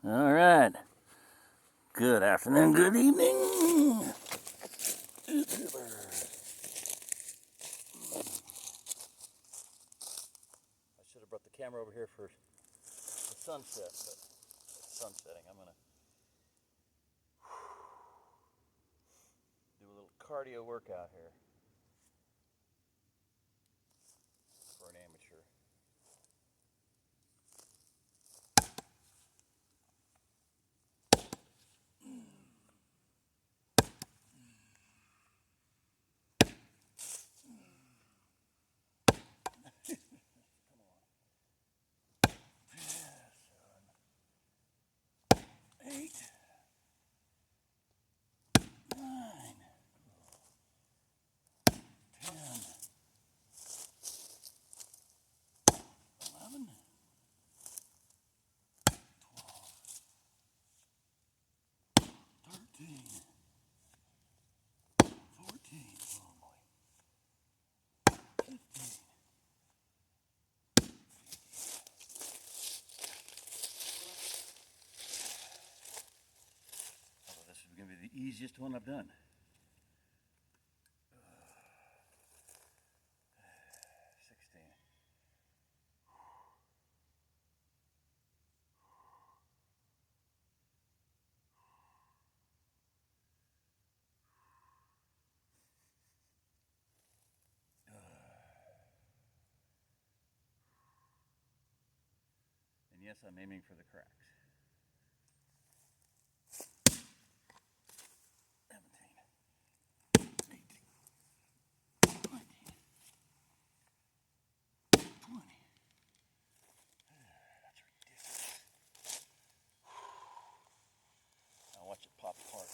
All right. Good afternoon, good evening. YouTubers. I should have brought the camera over here for the sunset, but it's sunsetting. I'm going to do a little cardio workout here for an amateur. This is going to be the easiest one I've done. 16. And yes, I'm aiming for the cracks. 17, 18, 19, 20. That's ridiculous. Now watch it pop apart.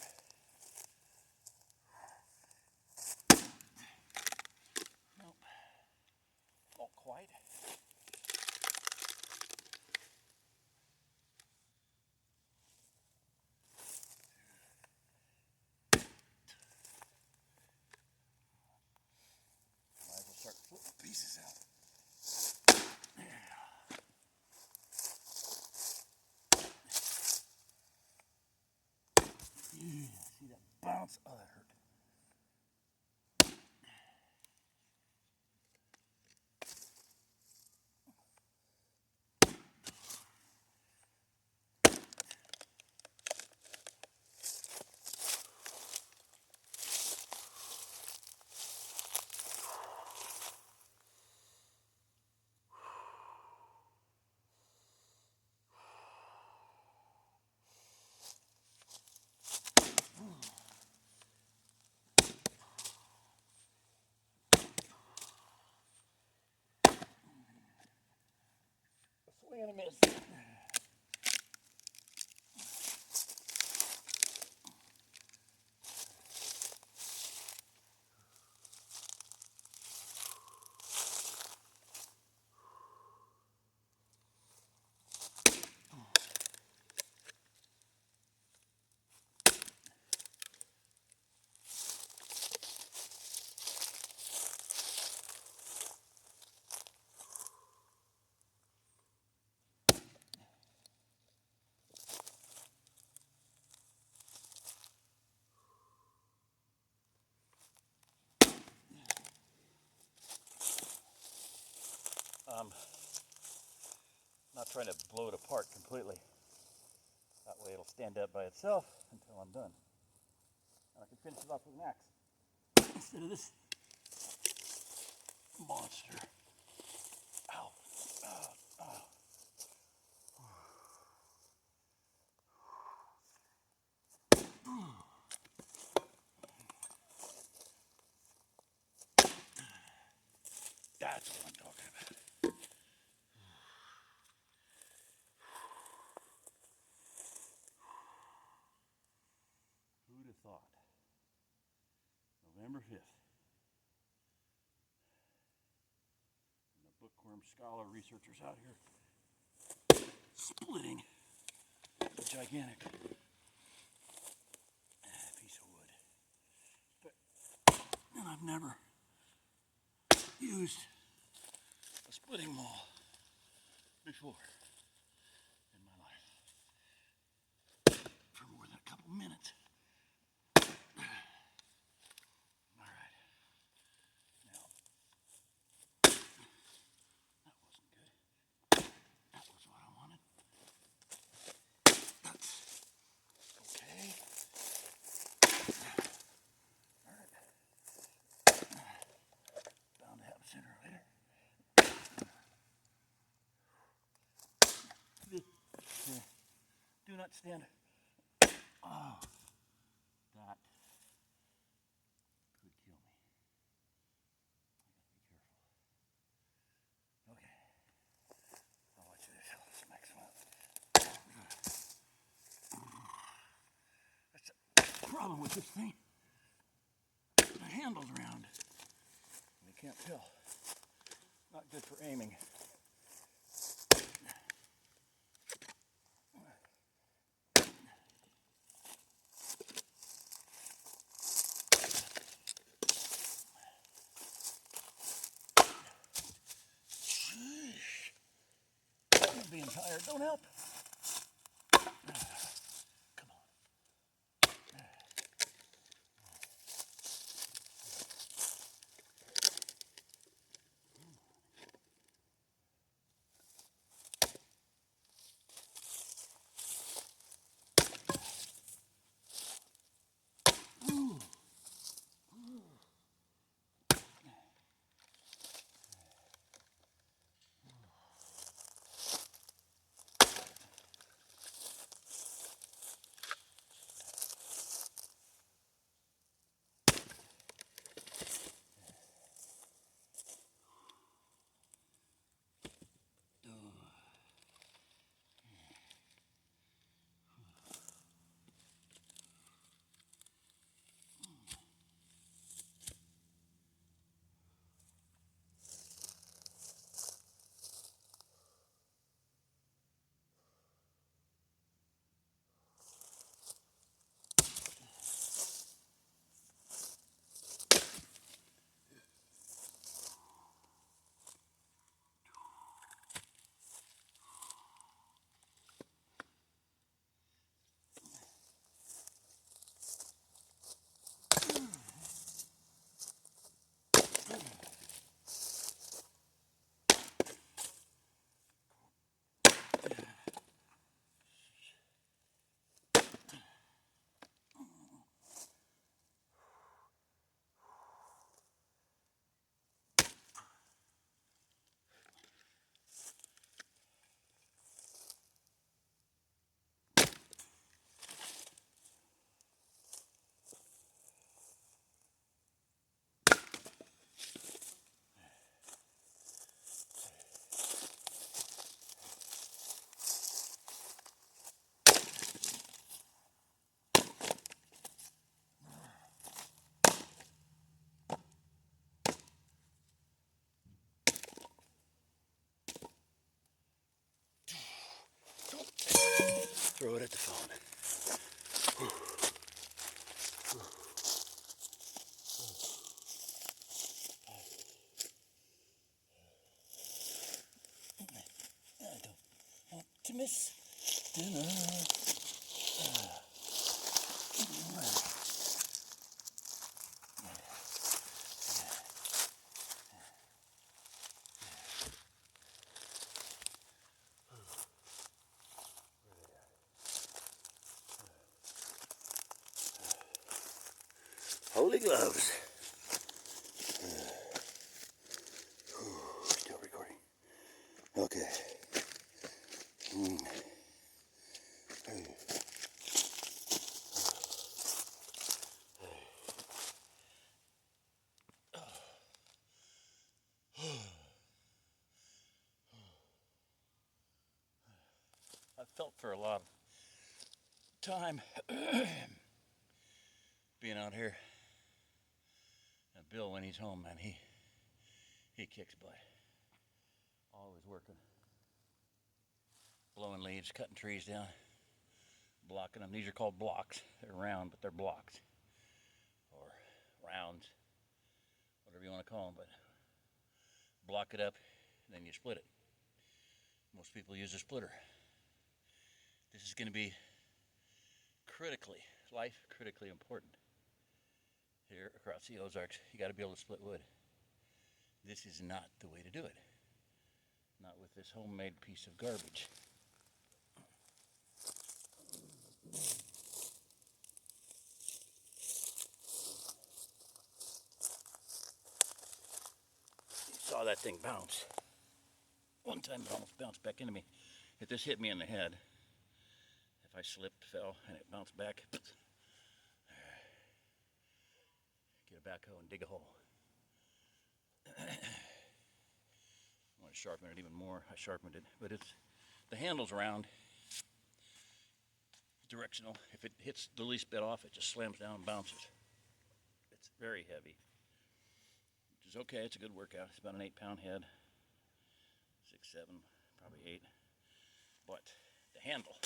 Nope. Not quite. Might as well start flipping pieces out. See that bounce? Oh, that hurt. Swing and a miss. Not trying to blow it apart completely. That way it'll stand up by itself until I'm done. And I can finish it off with an axe instead of this monster. Ow. Ow. Ow. That's what I'm talking about. Who'd have thought? November 5th. And the bookworm scholar researchers out here splitting a gigantic piece of wood. And I've never used a splitting maul before in my life. Do not stand. Oh, that could kill me. I gotta be careful. Okay. I'll watch this. I'll smack some up. That's the problem with this thing. The handle's round. You can't tell. Not good for aiming. Being tired don't help. Come on. Throw it at the phone. I don't want to miss dinner. Holy gloves. Still recording. Okay. I felt for a lot of time being out here. And Bill, when he's home, man, he kicks butt. Always working. Blowing leaves, cutting trees down, blocking them. These are called blocks. They're round, but they're blocks. Or rounds, whatever you want to call them. But block it up, and then you split it. Most people use a splitter. This is going to be life critically important. Here across the Ozarks, you got to be able to split wood. This is not the way to do it. Not with this homemade piece of garbage. You saw that thing bounce. One time it almost bounced back into me. If this hit me in the head, if if I slipped, fell, and it bounced back, get a backhoe and dig a hole. I want to sharpen it even more. I sharpened it, but the handle's round, directional. If it hits the least bit off, it just slams down and bounces. It's very heavy, which is okay. It's a good workout. It's about an 8-pound head, 6, 7, probably 8. But the handle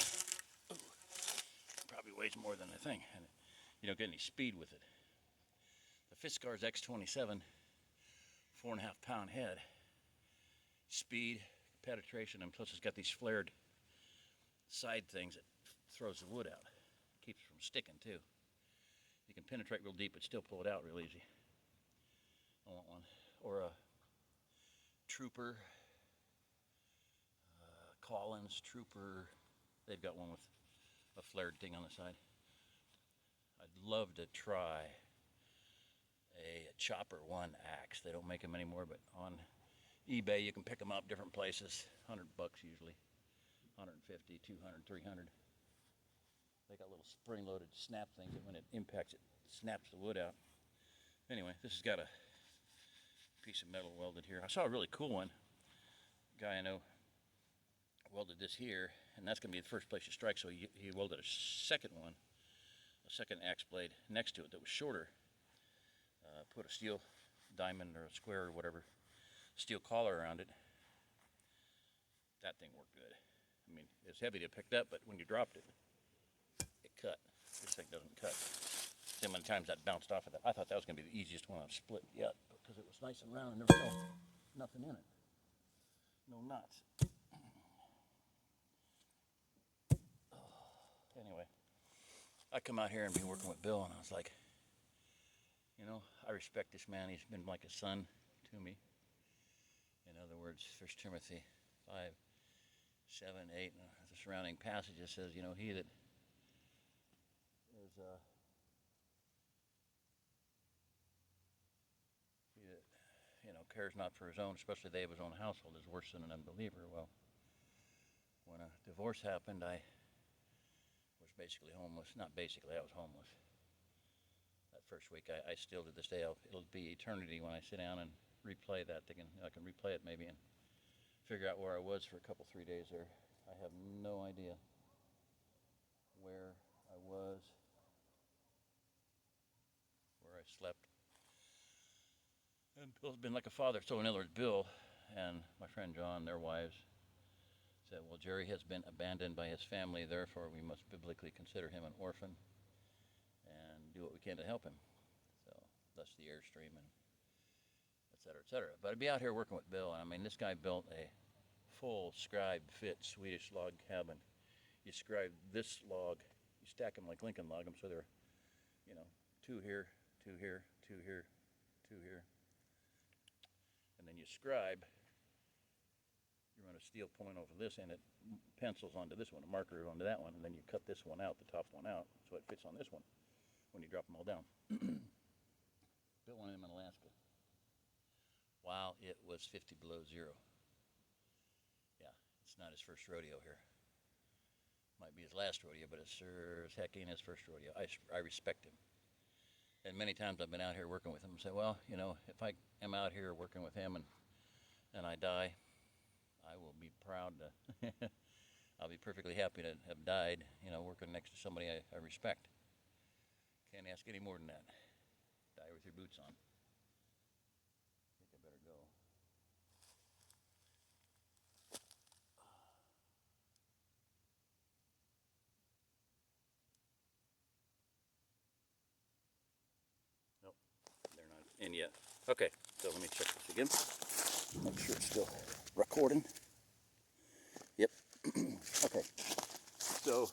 probably weighs more than the thing, and you don't get any speed with it. The Fiskars X27, 4.5-pound head, speed, penetration, and plus it's got these flared side things that throws the wood out. Keeps it from sticking too. You can penetrate real deep but still pull it out real easy. I want one. Or a Trooper, Collins Trooper. They've got one with a flared thing on the side. I'd love to try a Chopper 1 axe. They don't make them anymore, but on eBay you can pick them up different places. $100 usually. 150, 200, 300. They got little spring-loaded snap things that when it impacts it snaps the wood out. Anyway, this has got a piece of metal welded here. I saw a really cool one. A guy I know welded this here, and that's going to be the first place you strike, so he welded a second one, a second axe blade next to it that was shorter. Put a steel diamond or a square or whatever, steel collar around it. That thing worked good. I mean, it's heavy to pick up, but when you dropped it, it cut. This thing doesn't cut. See how many times that bounced off of that. I thought that was going to be the easiest one I've split yet, because it was nice and round and there was nothing in it. No nuts. Anyway, I come out here and be working with Bill, and I was like, you know, I respect this man. He's been like a son to me. In other words, 1 Timothy 5, 7, 8, and the surrounding passages says, you know, he that cares not for his own, especially they of his own household, is worse than an unbeliever. Well, when a divorce happened, I was basically homeless. Not basically, I was homeless. That first week, I still to this day, it'll be eternity when I sit down and replay that thing, and I can replay it maybe and figure out where I was for a couple, 3 days there. I have no idea where I was, where I slept. And Bill's been like a father. So in other words, Bill and my friend John, their wives, said, well, Jerry has been abandoned by his family, therefore we must biblically consider him an orphan and do what we can to help him. So thus the Airstream and et cetera, et cetera. But I'd be out here working with Bill, and I mean, this guy built a full scribe fit Swedish log cabin. You scribe this log, you stack them like Lincoln log them, so they're, you know, 2 here, 2 here, 2 here, 2 here. And then you scribe, you run a steel point over this, and it pencils onto this one, a marker onto that one, and then you cut this one out, the top one out, so it fits on this one when you drop them all down. Built one of them in Alaska while it was 50 below zero. Yeah, it's not his first rodeo here. Might be his last rodeo, but it sure as heck ain't his first rodeo. I respect him. And many times I've been out here working with him and say, well, you know, if I am out here working with him and I die, I will be proud to, I'll be perfectly happy to have died, you know, working next to somebody I respect. Can't ask any more than that. Die with your boots on. I think I better go. They're not in yet. Okay, so let me check this again. Make sure it's still recording. Yep. Okay. So,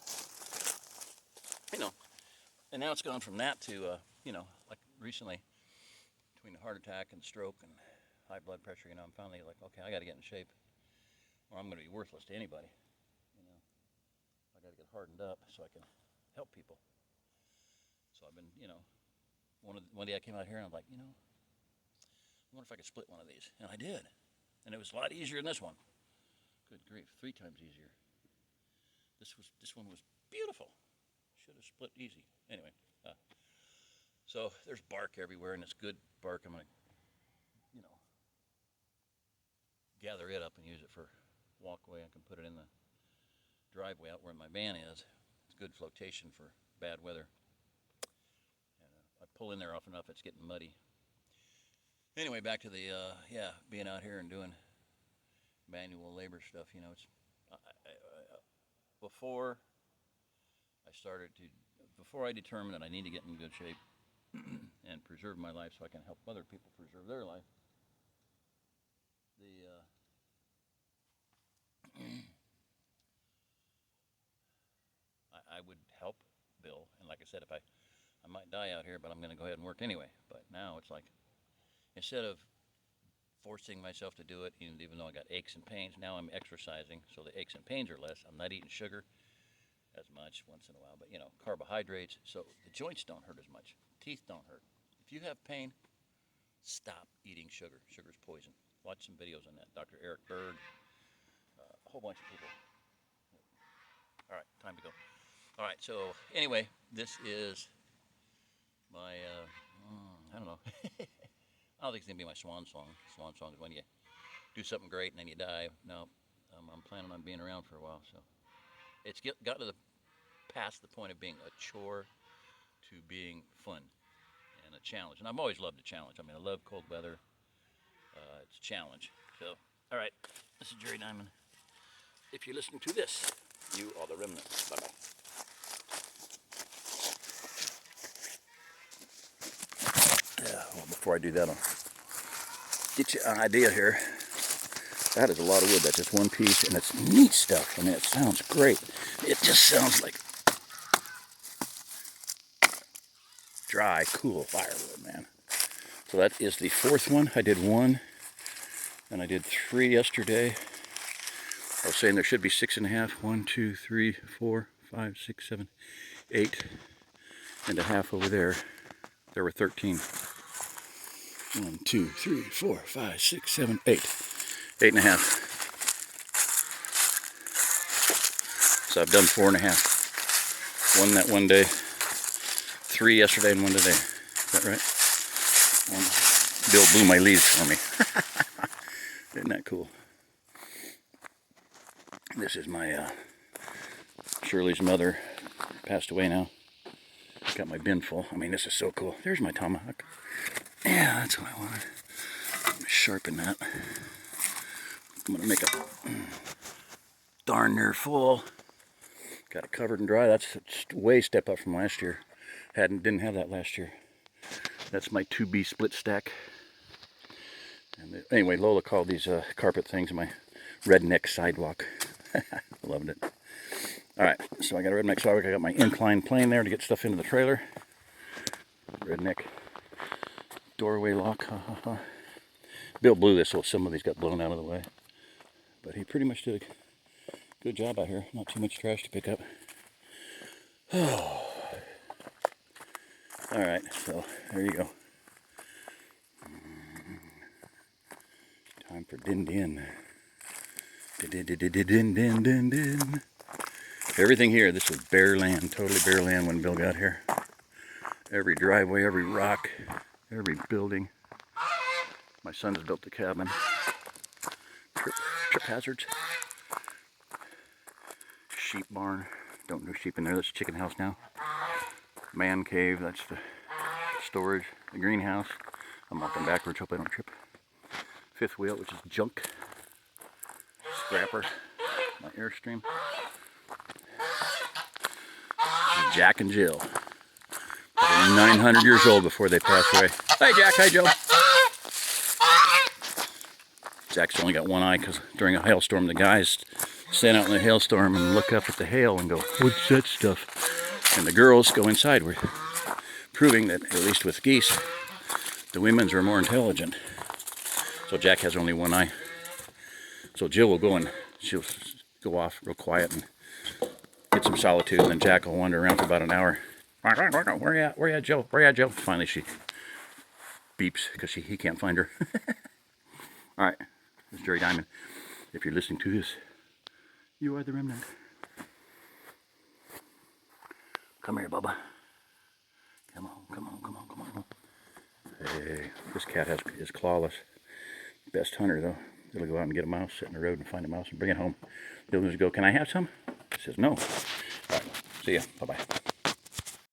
you know, and now it's gone from that to, you know, like recently, between the heart attack and stroke and high blood pressure, you know, I'm finally like, okay, I got to get in shape, or I'm going to be worthless to anybody. You know, I got to get hardened up so I can help people. So I've been, you know, one day I came out here and I'm like, you know, I wonder if I could split one of these. And I did. And it was a lot easier than this one. Good grief, 3 times easier. This one was beautiful. Should have split easy. Anyway, so there's bark everywhere, and it's good bark. I'm gonna, you know, gather it up and use it for walkway. I can put it in the driveway out where my van is. It's good flotation for bad weather. And I pull in there often enough, it's getting muddy. Anyway, back to the being out here and doing manual labor stuff. You know, it's before I determined that I need to get in good shape and preserve my life so I can help other people preserve their life. I would help Bill, and like I said, if I might die out here, but I'm going to go ahead and work anyway. But now it's like, instead of forcing myself to do it, even though I got aches and pains, now I'm exercising, so the aches and pains are less. I'm not eating sugar as much once in a while, but you know, carbohydrates, so the joints don't hurt as much. Teeth don't hurt. If you have pain, stop eating sugar. Sugar's poison. Watch some videos on that. Dr. Eric Berg, a whole bunch of people. All right, time to go. All right, so anyway, this is my, I don't know. I don't think it's going to be my swan song. Swan song is when you do something great and then you die. No, I'm planning on being around for a while. So it's got to past the point of being a chore to being fun and a challenge. And I've always loved a challenge. I mean, I love cold weather. It's a challenge. So, all right, this is Jerry Diamond. If you're listening to this, you are the remnant. Bye-bye. Well, before I do that, I'll get you an idea here. That is a lot of wood. That's just one piece, and it's neat stuff. I mean, it sounds great. It just sounds like dry, cool firewood, man. So that is the fourth one. I did one, and I did 3 yesterday. I was saying there should be 6.5. 1, 2, 3, 4, 5, 6, 7, 8.5 over there. There were 13. 1, 2, 3, 4, 5, 6, 7, 8. 8.5. So I've done 4.5. One that one day, 3 yesterday, and 1 today. Is that right? Bill blew my leaves for me. Isn't that cool? This is my Shirley's mother. Passed away now. Got my bin full. I mean, this is so cool. There's my tomahawk. Yeah, that's what I wanted. I'm gonna sharpen that. I'm gonna make a darn near full. Got it covered and dry. That's a way step up from last year. Didn't have that last year. That's my 2B split stack. And anyway, Lola called these carpet things my redneck sidewalk. I loved it. All right, so I got a redneck sidewalk. I got my incline plane there to get stuff into the trailer. Redneck doorway lock. Bill blew this, so some of these got blown out of the way. But he pretty much did a good job out here. Not too much trash to pick up. All right, so there you go. Time for din-din. Din-din-din-din-din-din. Everything here, this was bare land, totally bare land when Bill got here. Every driveway, every rock, every building. My son's built the cabin. Trip hazards. Sheep barn. Don't do sheep in there. That's a chicken house now. Man cave. That's the storage. The greenhouse. I'm walking backwards. Hope I don't trip. Fifth wheel, which is junk. Scrapper. My Airstream. This is Jack and Jill. Probably 900 years old before they passed away. Hi, Jack. Hi, Jill. Jack's only got one eye because during a hailstorm, the guys stand out in the hailstorm and look up at the hail and go, "What's that stuff?" And the girls go inside. We're proving that, at least with geese, the women's are more intelligent. So Jack has only one eye. So Jill will go and she'll go off real quiet and get some solitude, and then Jack will wander around for about an hour. Where you at? Where you at, Jill? Where you at, Jill? Finally she beeps because he can't find her. All right, this is Jerry Diamond. If you're listening to this, you are the remnant. Come here, Bubba. Come on, come on, come on, come on. Hey, this cat is clawless. Best hunter, though. It'll go out and get a mouse, sit in the road and find a mouse and bring it home. The others go, can I have some? He says, no. All right, see ya. Bye-bye.